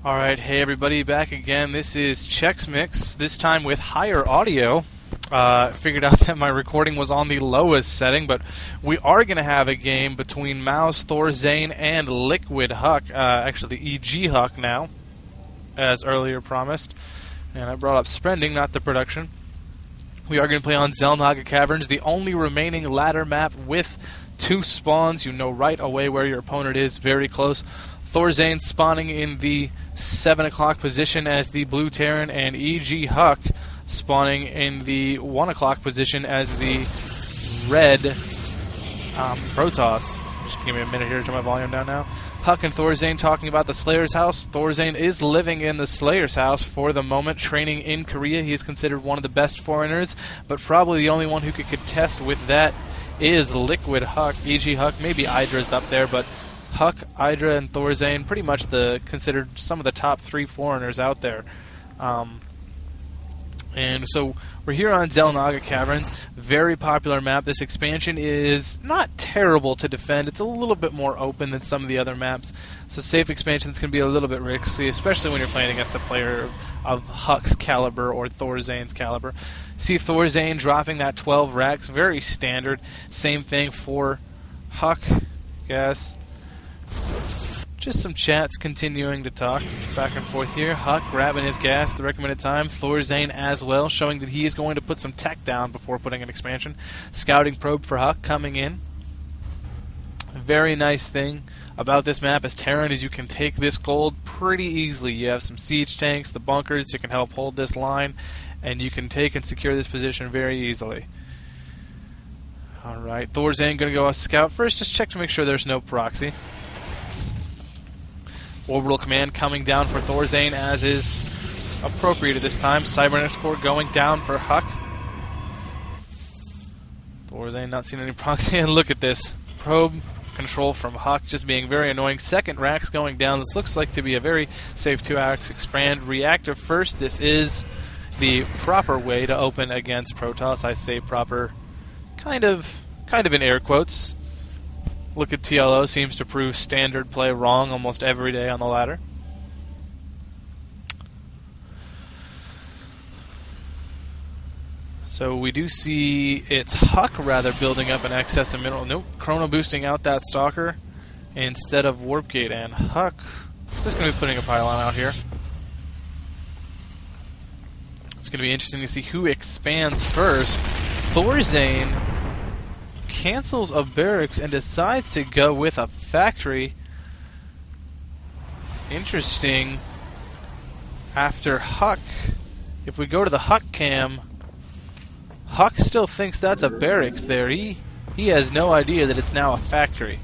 Alright, hey everybody, back again. This is CzechsMix, this time with higher audio. Figured out that my recording was on the lowest setting, but we are going to have a game between Mouse, Thorzain, and Liquid Huck. Actually, the EG Huck now, as earlier promised. And I brought up Spending, not the production. We are going to play on Naga Caverns, the only remaining ladder map with 2 spawns. You know right away where your opponent is, very close. Thorzain spawning in the 7 o'clock position as the blue Terran, and EG Huck spawning in the 1 o'clock position as the red Protoss. Just give me a minute here to turn my volume down now. Huck and Thorzain talking about the Slayer's house. Thorzain is living in the Slayer's house for the moment, training in Korea. He is considered one of the best foreigners, but probably the only one who could contest with that is Liquid Huck. EG Huck, maybe Idra's up there, but Huck, Idra, and Thorzain pretty much considered some of the top 3 foreigners out there. And so we're here on Naga Caverns, very popular map. This expansion is not terrible to defend. It's a little bit more open than some of the other maps. So safe expansions can be a little bit risky, especially when you're playing against a player of Huck's caliber or Thorzain's caliber. See Thorzain dropping that 12 racks, very standard. Same thing for Huck, guess. Just some chats continuing to talk back and forth here. Huck grabbing his gas at the recommended time. Thorzain as well, showing that he is going to put some tech down before putting an expansion. Scouting probe for Huck coming in. A very nice thing about this map as Terran is you can take this gold pretty easily. You have some siege tanks, the bunkers, you can help hold this line, and you can take and secure this position very easily. Alright, Thorzain going to go scout first. Just check to make sure there's no proxy. Orbital command coming down for Thorzain, as is appropriate at this time. Cybernetics core going down for Huck. Thorzain not seeing any proxy, and look at this. Probe control from Huck just being very annoying. Second racks going down. This looks like to be a very safe 2-ax expand. Reactor first. This is the proper way to open against Protoss. I say proper kind of in air quotes. Look at TLO, seems to prove standard play wrong almost every day on the ladder. So we do see it's Huck rather building up an excess of mineral. Nope, Chrono boosting out that Stalker instead of Warp Gate, and Huck just going to be putting a pylon out here. It's going to be interesting to see who expands first. Thorzain cancels a barracks and decides to go with a factory. Interesting. After Huck, if we go to the Huck cam, Huck still thinks that's a barracks there. He has no idea that it's now a factory.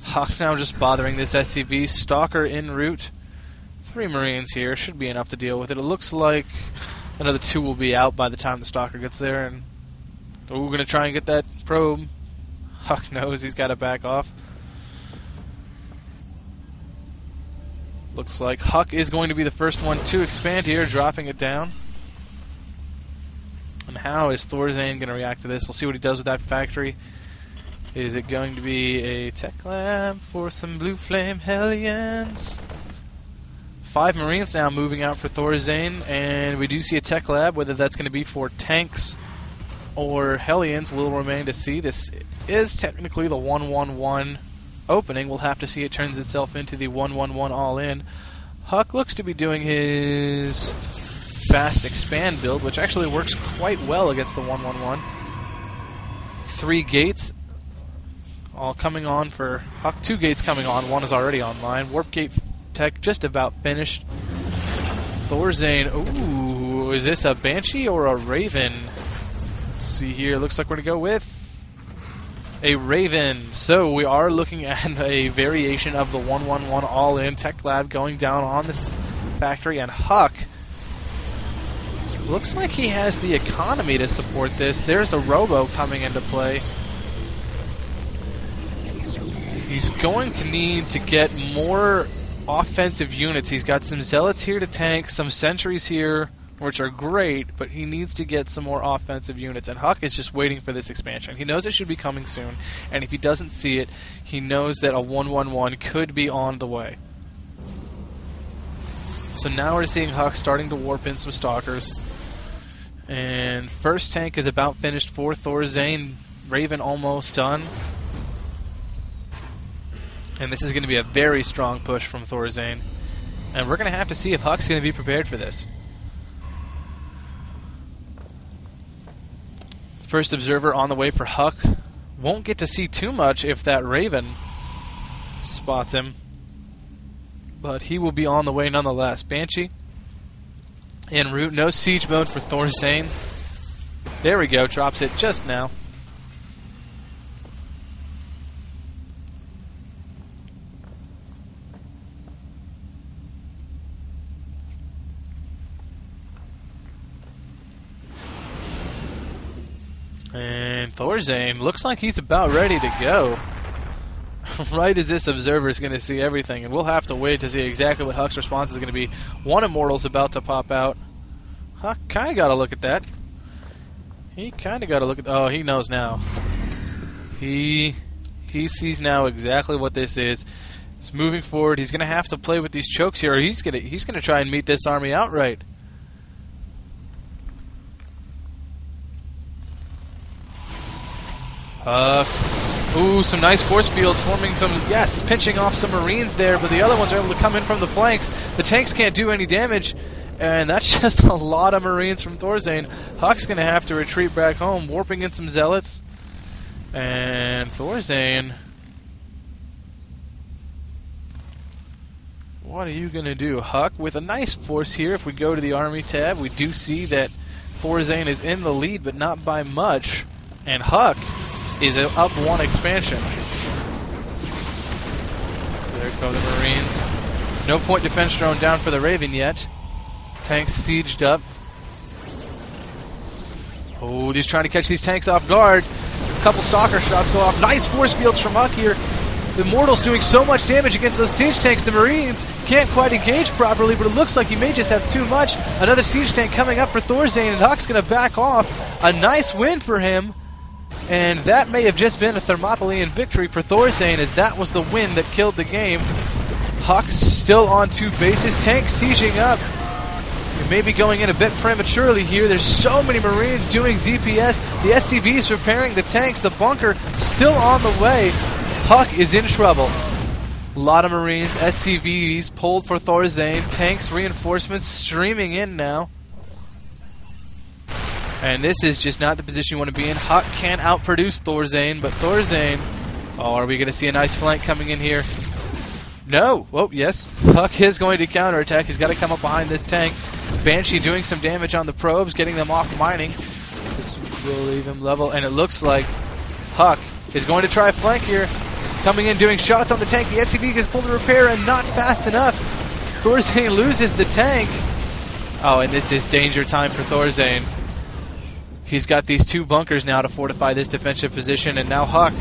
Huck now just bothering this SCV. Stalker en route. 3 Marines here. Should be enough to deal with it. It looks like another 2 will be out by the time the Stalker gets there, and we're going to try and get that probe. Huck knows he's got to back off. Looks like Huck is going to be the first one to expand here, dropping it down. And how is Thorzain going to react to this? We'll see what he does with that factory. Is it going to be a tech lab for some blue flame hellions? 5 Marines now moving out for Thorzain, and we do see a tech lab. Whether that's going to be for tanks or Hellions will remain to see. This is technically the 1-1-1 opening. We'll have to see it turns itself into the 1-1-1 all-in. Huck looks to be doing his fast expand build, which actually works quite well against the 1-1-1. 3 gates all coming on for Huck. 2 gates coming on. 1 is already online. Warp gate tech just about finished. Thorzain, ooh, is this a Banshee or a Raven? See here, looks like we're going to go with a Raven. So we are looking at a variation of the 1-1-1 all-in. Tech Lab going down on this factory, and Huck looks like he has the economy to support this. There's a Robo coming into play. He's going to need to get more offensive units. He's got some Zealots here to tank, some Sentries here, which are great, but he needs to get some more offensive units, and Huck is just waiting for this expansion. He knows it should be coming soon, and if he doesn't see it, he knows that a 1-1-1 could be on the way. So now we're seeing Huck starting to warp in some stalkers. And first tank is about finished for Thorzain. Raven almost done. And this is going to be a very strong push from Thorzain. And we're going to have to see if Huck's going to be prepared for this. First observer on the way for Huck. Won't get to see too much if that Raven spots him. But he will be on the way nonetheless. Banshee en route. No siege mode for Thorzain. There we go. Drops it just now. And Thorzain looks like he's about ready to go. Right as this observer is going to see everything. And we'll have to wait to see exactly what Huck's response is going to be. One Immortal's about to pop out. Huck kind of got to look at that. He kind of got to look at... Oh, he knows now. He sees now exactly what this is. He's moving forward. He's going to have to play with these chokes here. Or he's going to try and meet this army outright. Ooh, some nice force fields forming some, yes, pinching off some Marines there, but the other ones are able to come in from the flanks. The tanks can't do any damage, and that's just a lot of Marines from Thorzain. Huck's going to have to retreat back home, warping in some Zealots. And Thorzain, what are you going to do? Huck with a nice force here. If we go to the Army tab, we do see that Thorzain is in the lead, but not by much. And Huck is up one expansion. There go the Marines. No point defense drone down for the Raven yet. Tanks sieged up. Oh, he's trying to catch these tanks off guard. A couple stalker shots go off. Nice force fields from Huck here. The Immortal's doing so much damage against those siege tanks. The Marines can't quite engage properly, but it looks like he may just have too much. Another siege tank coming up for Thorzain, and Huck's going to back off. A nice win for him. And that may have just been a Thermopylaean victory for Thorzain, as that was the win that killed the game. Huck still on two bases. Tank sieging up. We may be going in a bit prematurely here. There's so many Marines doing DPS. The SCVs preparing the tanks. The bunker still on the way. Huck is in trouble. A lot of Marines, SCVs pulled for Thorzain. Tanks, reinforcements streaming in now. And this is just not the position you want to be in. Huck can't outproduce Thorzain, but Thorzain... Oh, are we going to see a nice flank coming in here? No! Oh, yes. Huck is going to counterattack. He's got to come up behind this tank. Banshee doing some damage on the probes, getting them off mining. This will leave him level, and it looks like Huck is going to try a flank here. Coming in, doing shots on the tank. The SCV gets pulled to repair, and not fast enough. Thorzain loses the tank. Oh, and this is danger time for Thorzain. He's got these two bunkers now to fortify this defensive position, and now Huck.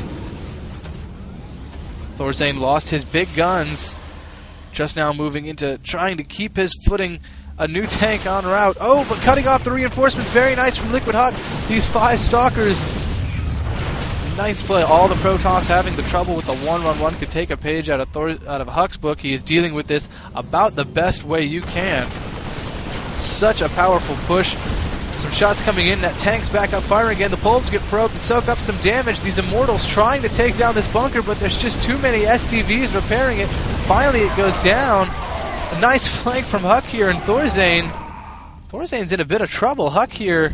Thorzain lost his big guns. Just now moving into trying to keep his footing. A new tank en route. Oh, but cutting off the reinforcements. Very nice from Liquid Huck. These 5 stalkers. Nice play. All the Protoss having the trouble with the 1-1-1 could take a page out of Huck's book. He is dealing with this about the best way you can. Such a powerful push. Some shots coming in. That tank's back up firing again. The bulbs get probed to soak up some damage. These Immortals trying to take down this bunker, but there's just too many SCVs repairing it. Finally, it goes down. A nice flank from Huck here, and Thorzain's in a bit of trouble. Huck here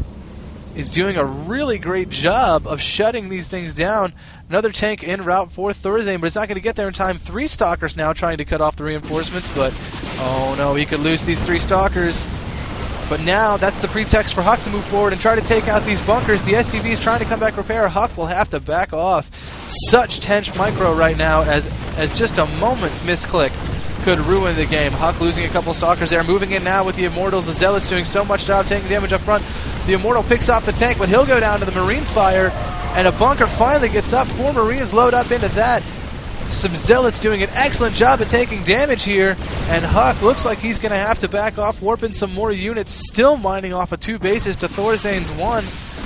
is doing a really great job of shutting these things down. Another tank en route for Thorzain, but it's not going to get there in time. 3 stalkers now trying to cut off the reinforcements, but oh no, he could lose these 3 stalkers. But now that's the pretext for Huck to move forward and try to take out these bunkers. The SCV is trying to come back repair. Huck will have to back off. Such tense micro right now as just a moment's misclick could ruin the game. Huck losing a couple stalkers there. Moving in now with the Immortals. The Zealots doing so much job taking damage up front. The Immortal picks off the tank, but he'll go down to the Marine fire. And a bunker finally gets up. 4 Marines load up into that. Some Zealots doing an excellent job at taking damage here, and Huck looks like he's going to have to back off, warping some more units, still mining off of 2 bases to Thorzain's 1.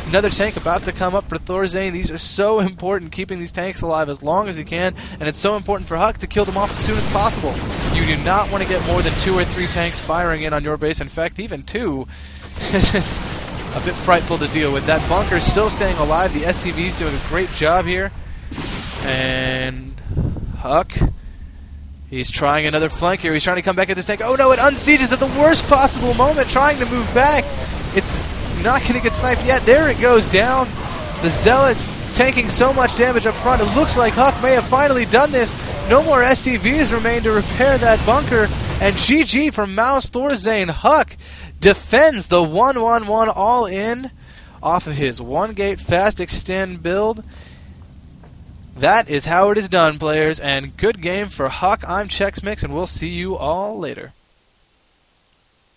Another tank about to come up for Thorzain. These are so important, keeping these tanks alive as long as he can, and it's so important for Huck to kill them off as soon as possible. You do not want to get more than 2 or 3 tanks firing in on your base. In fact, even 2 is a bit frightful to deal with. That bunker still staying alive. The SCV's doing a great job here. And Huck, he's trying another flank here. He's trying to come back at this tank. Oh no, it unsieges at the worst possible moment, trying to move back. It's not going to get sniped yet. There it goes down. The Zealots tanking so much damage up front. It looks like Huck may have finally done this. No more SCVs remain to repair that bunker. And GG from Mouse Thorzain. Huck defends the 1-1-1 all-in off of his 1-gate fast extend build. That is how it is done, players, and good game for Huck. I'm CzechsMix, and we'll see you all later.